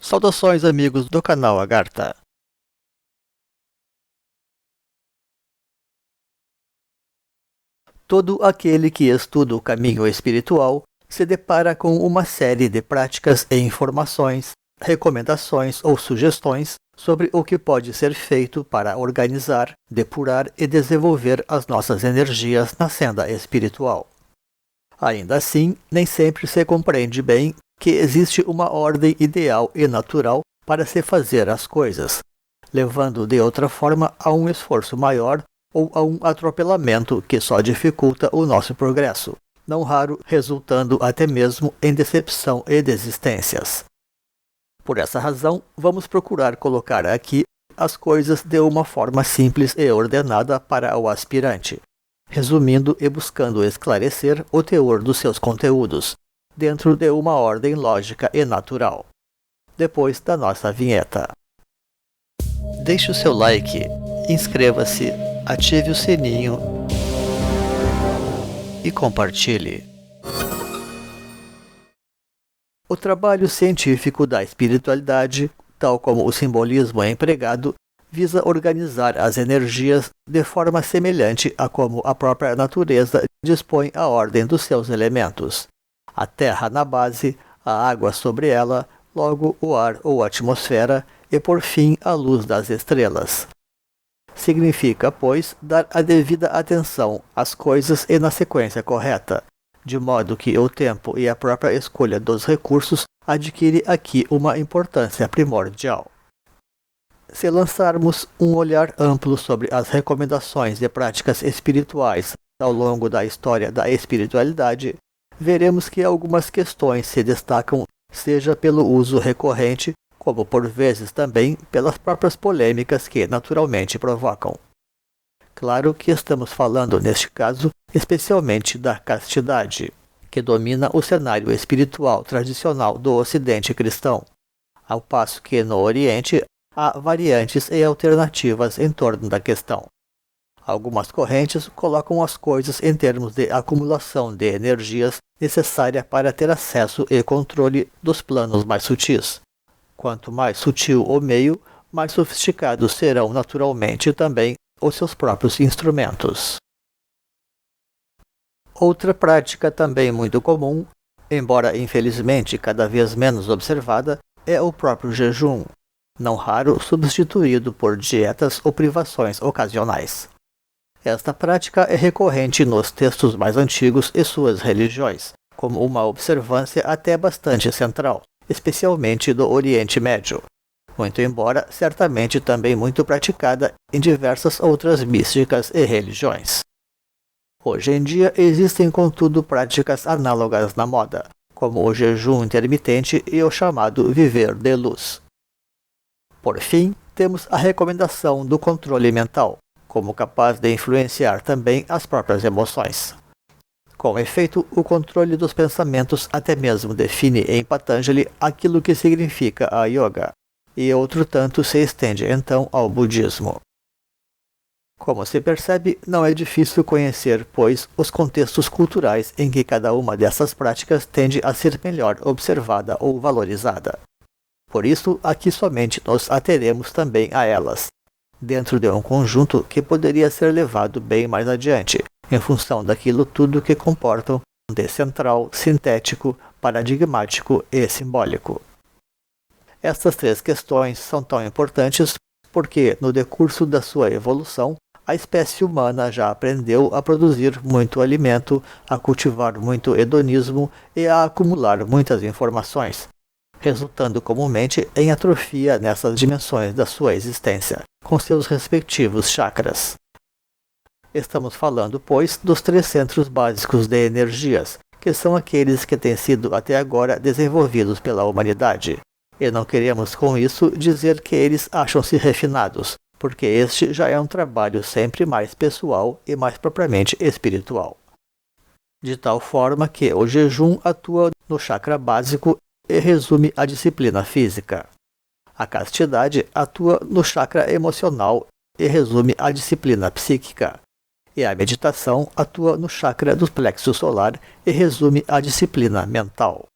Saudações, amigos do canal Agartha. Todo aquele que estuda o caminho espiritual se depara com uma série de práticas e informações, recomendações ou sugestões sobre o que pode ser feito para organizar, depurar e desenvolver as nossas energias na senda espiritual. Ainda assim, nem sempre se compreende bem que existe uma ordem ideal e natural para se fazer as coisas, levando de outra forma a um esforço maior ou a um atropelamento que só dificulta o nosso progresso, não raro resultando até mesmo em decepção e desistências. Por essa razão, vamos procurar colocar aqui as coisas de uma forma simples e ordenada para o aspirante, resumindo e buscando esclarecer o teor dos seus conteúdos, dentro de uma ordem lógica e natural. Depois da nossa vinheta. Deixe o seu like, inscreva-se, ative o sininho e compartilhe. O trabalho científico da espiritualidade, tal como o simbolismo é empregado, visa organizar as energias de forma semelhante a como a própria natureza dispõe a ordem dos seus elementos. A terra na base, a água sobre ela, logo o ar ou atmosfera e, por fim, a luz das estrelas. Significa, pois, dar a devida atenção às coisas e na sequência correta, de modo que o tempo e a própria escolha dos recursos adquire aqui uma importância primordial. Se lançarmos um olhar amplo sobre as recomendações de práticas espirituais ao longo da história da espiritualidade, veremos que algumas questões se destacam, seja pelo uso recorrente, como por vezes também pelas próprias polêmicas que naturalmente provocam. Claro que estamos falando, neste caso, especialmente da castidade, que domina o cenário espiritual tradicional do Ocidente cristão, ao passo que no Oriente há variantes e alternativas em torno da questão. Algumas correntes colocam as coisas em termos de acumulação de energias necessária para ter acesso e controle dos planos mais sutis. Quanto mais sutil o meio, mais sofisticados serão naturalmente também os seus próprios instrumentos. Outra prática também muito comum, embora infelizmente cada vez menos observada, é o próprio jejum, não raro substituído por dietas ou privações ocasionais. Esta prática é recorrente nos textos mais antigos e suas religiões, como uma observância até bastante central, especialmente do Oriente Médio, muito embora certamente também muito praticada em diversas outras místicas e religiões. Hoje em dia existem contudo práticas análogas na moda, como o jejum intermitente e o chamado viver de luz. Por fim, temos a recomendação do controle mental, como capaz de influenciar também as próprias emoções. Com efeito, o controle dos pensamentos até mesmo define em Patanjali aquilo que significa a yoga, e outro tanto se estende então ao budismo. Como se percebe, não é difícil conhecer, pois, os contextos culturais em que cada uma dessas práticas tende a ser melhor observada ou valorizada. Por isso, aqui somente nos ateremos também a elas, dentro de um conjunto que poderia ser levado bem mais adiante, em função daquilo tudo que comportam de central, sintético, paradigmático e simbólico. Estas três questões são tão importantes porque, no decurso da sua evolução, a espécie humana já aprendeu a produzir muito alimento, a cultivar muito hedonismo e a acumular muitas informações, resultando comumente em atrofia nessas dimensões da sua existência, com seus respectivos chakras. Estamos falando, pois, dos três centros básicos de energias, que são aqueles que têm sido até agora desenvolvidos pela humanidade. E não queremos com isso dizer que eles acham-se refinados, porque este já é um trabalho sempre mais pessoal e mais propriamente espiritual. De tal forma que o jejum atua no chakra básico e resume a disciplina física. A castidade atua no chakra emocional e resume a disciplina psíquica. E a meditação atua no chakra do plexo solar e resume a disciplina mental.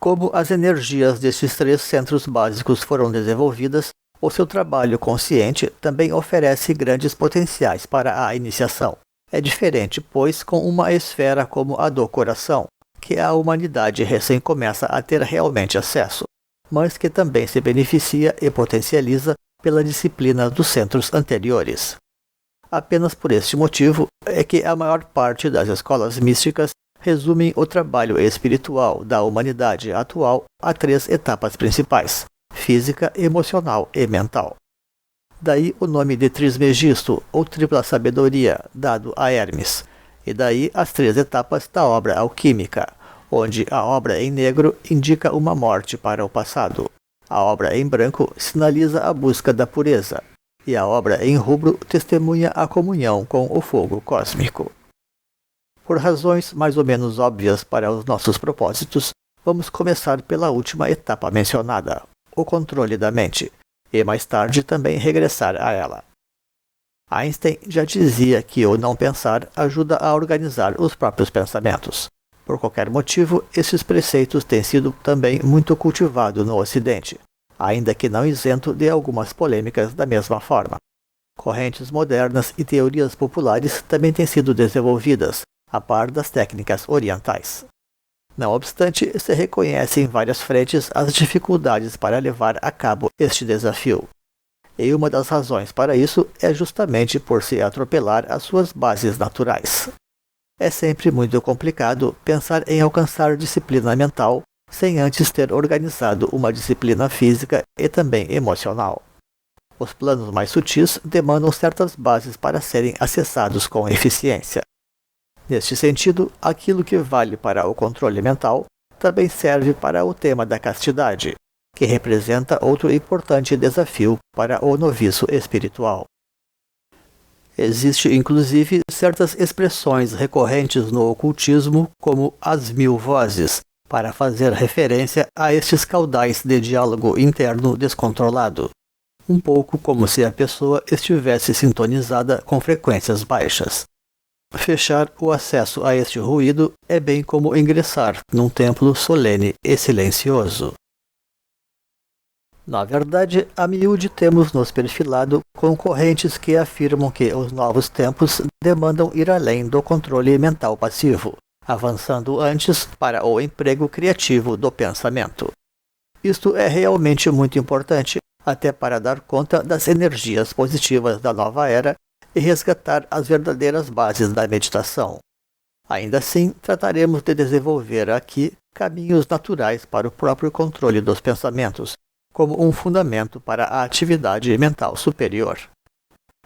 Como as energias destes 3 centros básicos foram desenvolvidas, o seu trabalho consciente também oferece grandes potenciais para a iniciação. É diferente, pois, com uma esfera como a do coração, que a humanidade recém começa a ter realmente acesso, mas que também se beneficia e potencializa pela disciplina dos centros anteriores. Apenas por este motivo é que a maior parte das escolas místicas resumem o trabalho espiritual da humanidade atual a 3 etapas principais: física, emocional e mental. Daí o nome de Trismegisto, ou tripla sabedoria, dado a Hermes, e daí as 3 etapas da obra alquímica, onde a obra em negro indica uma morte para o passado, a obra em branco sinaliza a busca da pureza, e a obra em rubro testemunha a comunhão com o fogo cósmico. Por razões mais ou menos óbvias para os nossos propósitos, vamos começar pela última etapa mencionada, o controle da mente, e mais tarde também regressar a ela. Einstein já dizia que o não pensar ajuda a organizar os próprios pensamentos. Por qualquer motivo, esses preceitos têm sido também muito cultivados no Ocidente, ainda que não isento de algumas polêmicas da mesma forma. Correntes modernas e teorias populares também têm sido desenvolvidas, a par das técnicas orientais. Não obstante, se reconhece em várias frentes as dificuldades para levar a cabo este desafio. E uma das razões para isso é justamente por se atropelar as suas bases naturais. É sempre muito complicado pensar em alcançar disciplina mental sem antes ter organizado uma disciplina física e também emocional. Os planos mais sutis demandam certas bases para serem acessados com eficiência. Neste sentido, aquilo que vale para o controle mental também serve para o tema da castidade, que representa outro importante desafio para o noviço espiritual. Existem, inclusive, certas expressões recorrentes no ocultismo, como as 1000 vozes, para fazer referência a estes caudais de diálogo interno descontrolado, um pouco como se a pessoa estivesse sintonizada com frequências baixas. Fechar o acesso a este ruído é bem como ingressar num templo solene e silencioso. Na verdade, a miúde temos nos perfilado concorrentes que afirmam que os novos tempos demandam ir além do controle mental passivo, avançando antes para o emprego criativo do pensamento. Isto é realmente muito importante, até para dar conta das energias positivas da nova era e resgatar as verdadeiras bases da meditação. Ainda assim, trataremos de desenvolver aqui caminhos naturais para o próprio controle dos pensamentos, como um fundamento para a atividade mental superior.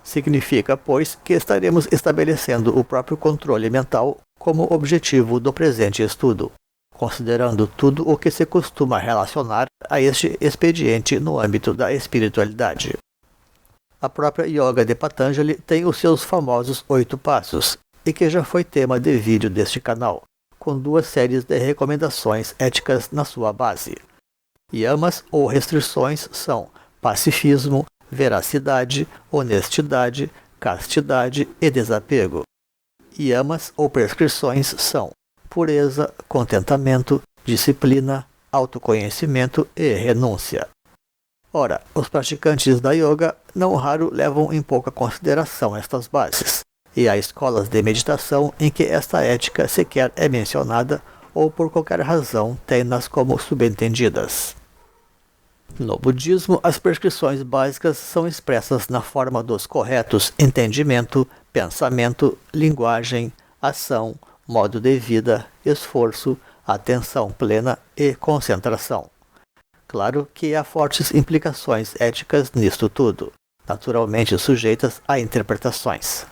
Significa, pois, que estaremos estabelecendo o próprio controle mental como objetivo do presente estudo, considerando tudo o que se costuma relacionar a este expediente no âmbito da espiritualidade. A própria Yoga de Patanjali tem os seus famosos 8 passos, e que já foi tema de vídeo deste canal, com 2 séries de recomendações éticas na sua base. Yamas ou restrições são pacifismo, veracidade, honestidade, castidade e desapego. Yamas ou prescrições são pureza, contentamento, disciplina, autoconhecimento e renúncia. Ora, os praticantes da yoga não raro levam em pouca consideração estas bases, e há escolas de meditação em que esta ética sequer é mencionada ou por qualquer razão tem-nas como subentendidas. No budismo, as prescrições básicas são expressas na forma dos corretos entendimento, pensamento, linguagem, ação, modo de vida, esforço, atenção plena e concentração. Claro que há fortes implicações éticas nisto tudo, naturalmente sujeitas a interpretações.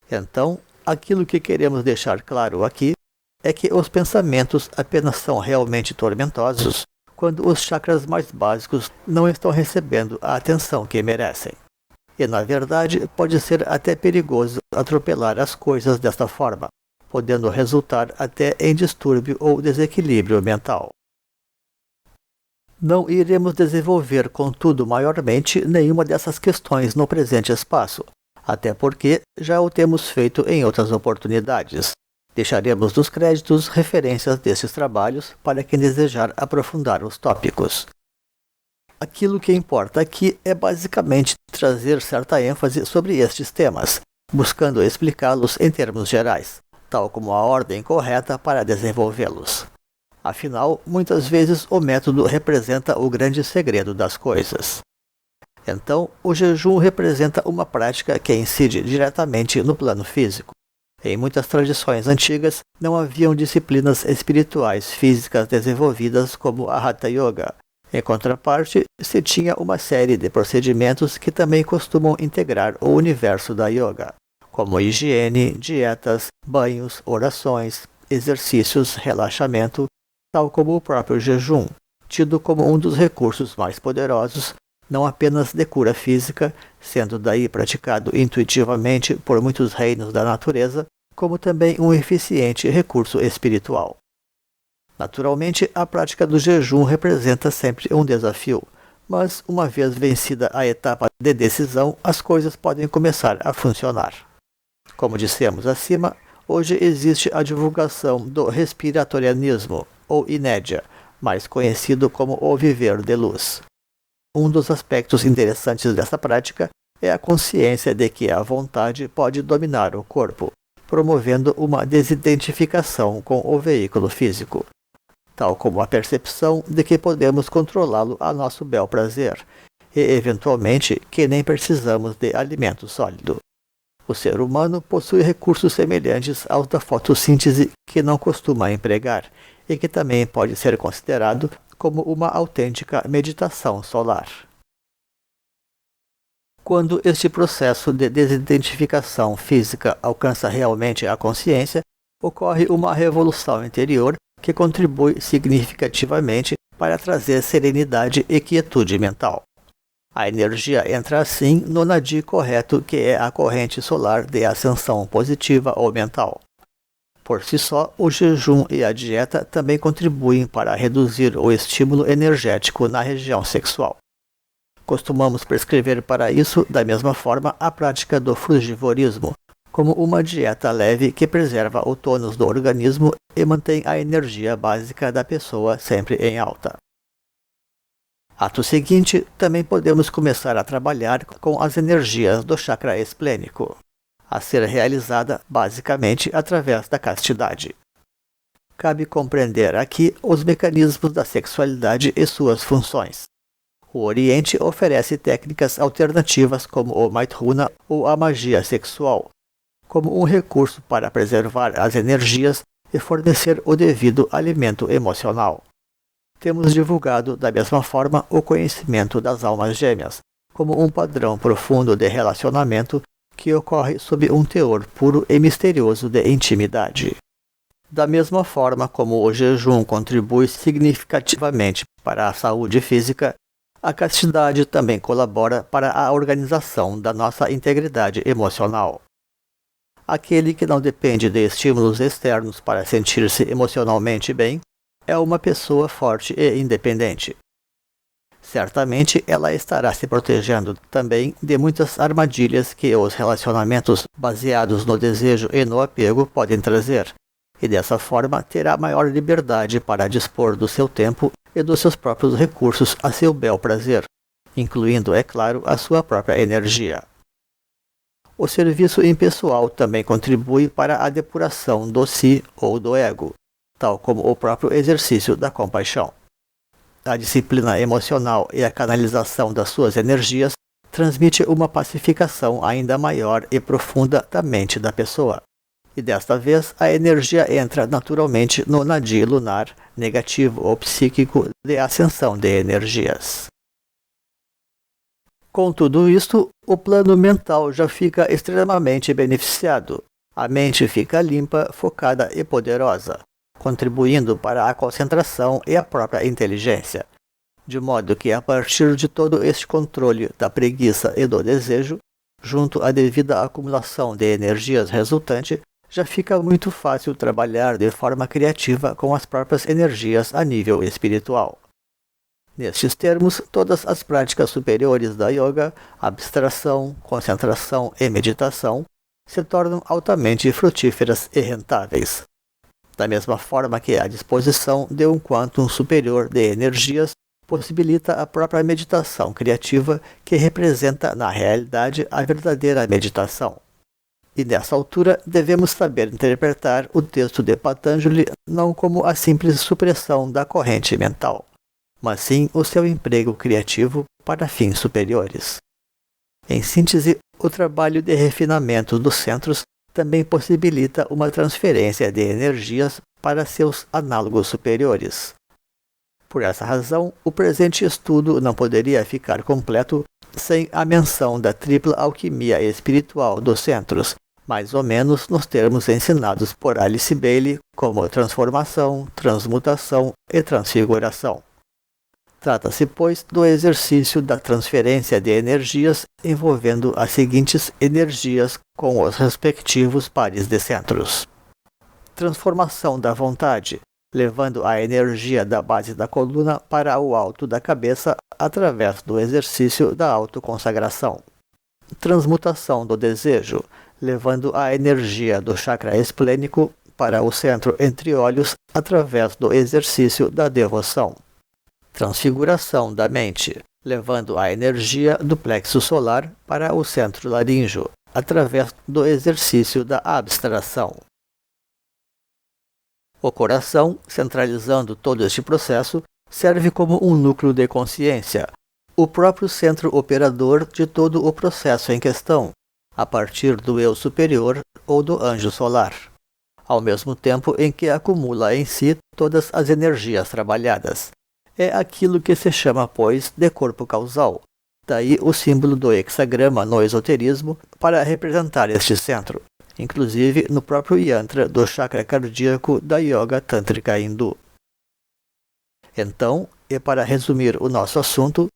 Então, aquilo que queremos deixar claro aqui é que os pensamentos apenas são realmente tormentosos quando os chakras mais básicos não estão recebendo a atenção que merecem. E, na verdade, pode ser até perigoso atropelar as coisas desta forma, podendo resultar até em distúrbio ou desequilíbrio mental. Não iremos desenvolver, contudo, maiormente nenhuma dessas questões no presente espaço, até porque já o temos feito em outras oportunidades, Deixaremos nos créditos referências desses trabalhos para quem desejar aprofundar os tópicos. Aquilo que importa aqui é basicamente trazer certa ênfase sobre estes temas, buscando explicá-los em termos gerais, tal como a ordem correta para desenvolvê-los. Afinal, muitas vezes o método representa o grande segredo das coisas. Então, o jejum representa uma prática que incide diretamente no plano físico. Em muitas tradições antigas, não haviam disciplinas espirituais físicas desenvolvidas como a Hatha Yoga. Em contraparte, se tinha uma série de procedimentos que também costumam integrar o universo da yoga, como higiene, dietas, banhos, orações, exercícios, relaxamento, tal como o próprio jejum, tido como um dos recursos mais poderosos, não apenas de cura física, sendo daí praticado intuitivamente por muitos reinos da natureza, como também um eficiente recurso espiritual. Naturalmente, a prática do jejum representa sempre um desafio, mas uma vez vencida a etapa de decisão, as coisas podem começar a funcionar. Como dissemos acima, hoje existe a divulgação do respiratorianismo, ou inédia, mais conhecido como o viver de luz. Um dos aspectos interessantes dessa prática é a consciência de que a vontade pode dominar o corpo, promovendo uma desidentificação com o veículo físico, tal como a percepção de que podemos controlá-lo a nosso bel prazer, e eventualmente que nem precisamos de alimento sólido. O ser humano possui recursos semelhantes aos da fotossíntese que não costuma empregar, e que também pode ser considerado como uma autêntica meditação solar. Quando este processo de desidentificação física alcança realmente a consciência, ocorre uma revolução interior que contribui significativamente para trazer serenidade e quietude mental. A energia entra assim no nadir correto, que é a corrente solar de ascensão positiva ou mental. Por si só, o jejum e a dieta também contribuem para reduzir o estímulo energético na região sexual. Costumamos prescrever para isso, da mesma forma, a prática do frugivorismo, como uma dieta leve que preserva o tônus do organismo e mantém a energia básica da pessoa sempre em alta. Ato seguinte, também podemos começar a trabalhar com as energias do chakra esplênico, a ser realizada basicamente através da castidade. Cabe compreender aqui os mecanismos da sexualidade e suas funções. O Oriente oferece técnicas alternativas como o Maithuna ou a magia sexual, como um recurso para preservar as energias e fornecer o devido alimento emocional. Temos divulgado da mesma forma o conhecimento das almas gêmeas, como um padrão profundo de relacionamento que ocorre sob um teor puro e misterioso de intimidade. Da mesma forma como o jejum contribui significativamente para a saúde física, a castidade também colabora para a organização da nossa integridade emocional. Aquele que não depende de estímulos externos para sentir-se emocionalmente bem é uma pessoa forte e independente. Certamente ela estará se protegendo também de muitas armadilhas que os relacionamentos baseados no desejo e no apego podem trazer, e dessa forma terá maior liberdade para dispor do seu tempo e dos seus próprios recursos a seu bel prazer, incluindo, é claro, a sua própria energia. O serviço impessoal também contribui para a depuração do si ou do ego, tal como o próprio exercício da compaixão. A disciplina emocional e a canalização das suas energias transmite uma pacificação ainda maior e profunda da mente da pessoa. E desta vez a energia entra naturalmente no nadir lunar, negativo ou psíquico de ascensão de energias. Com tudo isto, o plano mental já fica extremamente beneficiado. A mente fica limpa, focada e poderosa, contribuindo para a concentração e a própria inteligência. De modo que, a partir de todo este controle da preguiça e do desejo, junto à devida acumulação de energias resultante, já fica muito fácil trabalhar de forma criativa com as próprias energias a nível espiritual. Nestes termos, todas as práticas superiores da yoga, abstração, concentração e meditação, se tornam altamente frutíferas e rentáveis. Da mesma forma que a disposição de um quantum superior de energias possibilita a própria meditação criativa, que representa, na realidade, a verdadeira meditação. E nessa altura devemos saber interpretar o texto de Patanjali não como a simples supressão da corrente mental, mas sim o seu emprego criativo para fins superiores. Em síntese, o trabalho de refinamento dos centros também possibilita uma transferência de energias para seus análogos superiores. Por essa razão, o presente estudo não poderia ficar completo sem a menção da tripla alquimia espiritual dos centros, mais ou menos nos termos ensinados por Alice Bailey como transformação, transmutação e transfiguração. Trata-se, pois, do exercício da transferência de energias envolvendo as seguintes energias com os respectivos pares de centros. Transformação da vontade, levando a energia da base da coluna para o alto da cabeça através do exercício da autoconsagração. Transmutação do desejo, levando a energia do chakra esplênico para o centro entre olhos através do exercício da devoção. Transfiguração da mente, levando a energia do plexo solar para o centro laríngeo, através do exercício da abstração. O coração, centralizando todo este processo, serve como um núcleo de consciência, o próprio centro operador de todo o processo em questão, a partir do eu superior ou do anjo solar, ao mesmo tempo em que acumula em si todas as energias trabalhadas. É aquilo que se chama, pois, de corpo causal. Daí o símbolo do hexagrama no esoterismo para representar este centro, inclusive no próprio yantra do chakra cardíaco da yoga tântrica hindu. Então, e para resumir o nosso assunto,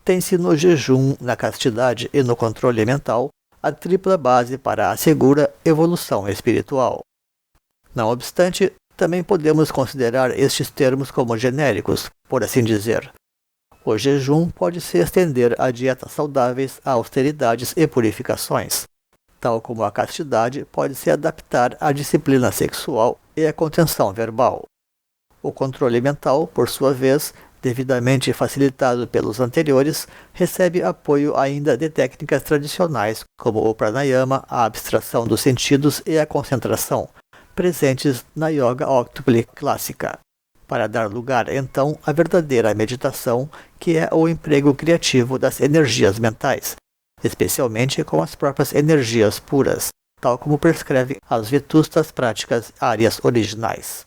tem-se no jejum, na castidade e no controle mental a tripla base para a segura evolução espiritual. Não obstante, também podemos considerar estes termos como genéricos, por assim dizer. O jejum pode se estender a dietas saudáveis, a austeridades e purificações, tal como a castidade pode se adaptar à disciplina sexual e à contenção verbal. O controle mental, por sua vez, devidamente facilitado pelos anteriores, recebe apoio ainda de técnicas tradicionais como o pranayama, a abstração dos sentidos e a concentração, presentes na yoga octuple clássica, para dar lugar então à verdadeira meditação, que é o emprego criativo das energias mentais, especialmente com as próprias energias puras, tal como prescrevem as vetustas práticas áreas originais.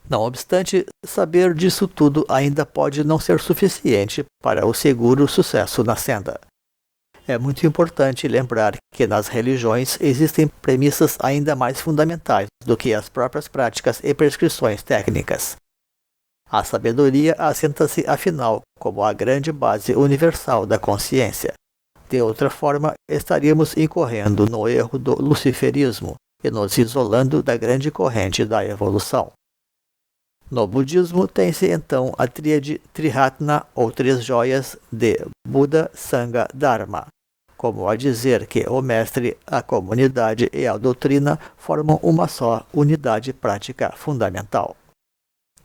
Não obstante, saber disso tudo ainda pode não ser suficiente para o seguro sucesso na senda. É muito importante lembrar que nas religiões existem premissas ainda mais fundamentais do que as próprias práticas e prescrições técnicas. A sabedoria assenta-se, afinal, como a grande base universal da consciência. De outra forma, estaríamos incorrendo no erro do luciferismo e nos isolando da grande corrente da evolução. No budismo tem-se então a tríade Triratna ou três joias de Buda, Sangha, Dharma, como a dizer que o mestre, a comunidade e a doutrina formam uma só unidade prática fundamental.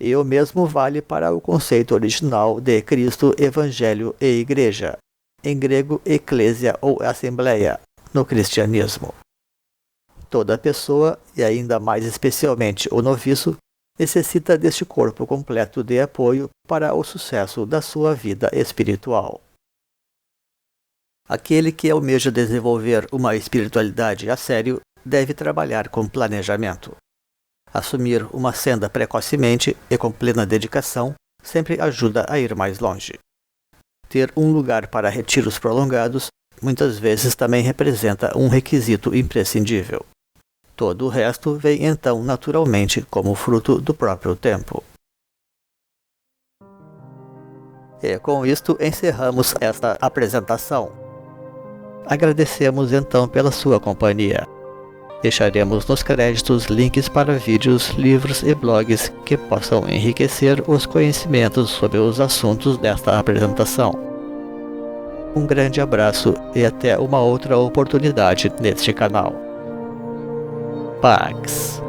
E o mesmo vale para o conceito original de Cristo, Evangelho e Igreja, em grego Eclésia ou Assembleia, no cristianismo. Toda pessoa, e ainda mais especialmente o noviço, necessita deste corpo completo de apoio para o sucesso da sua vida espiritual. Aquele que almeja desenvolver uma espiritualidade a sério deve trabalhar com planejamento. Assumir uma senda precocemente e com plena dedicação sempre ajuda a ir mais longe. Ter um lugar para retiros prolongados muitas vezes também representa um requisito imprescindível. Todo o resto vem então naturalmente como fruto do próprio tempo. E com isto encerramos esta apresentação. Agradecemos então pela sua companhia. Deixaremos nos créditos links para vídeos, livros e blogs que possam enriquecer os conhecimentos sobre os assuntos desta apresentação. Um grande abraço e até uma outra oportunidade neste canal. Pax.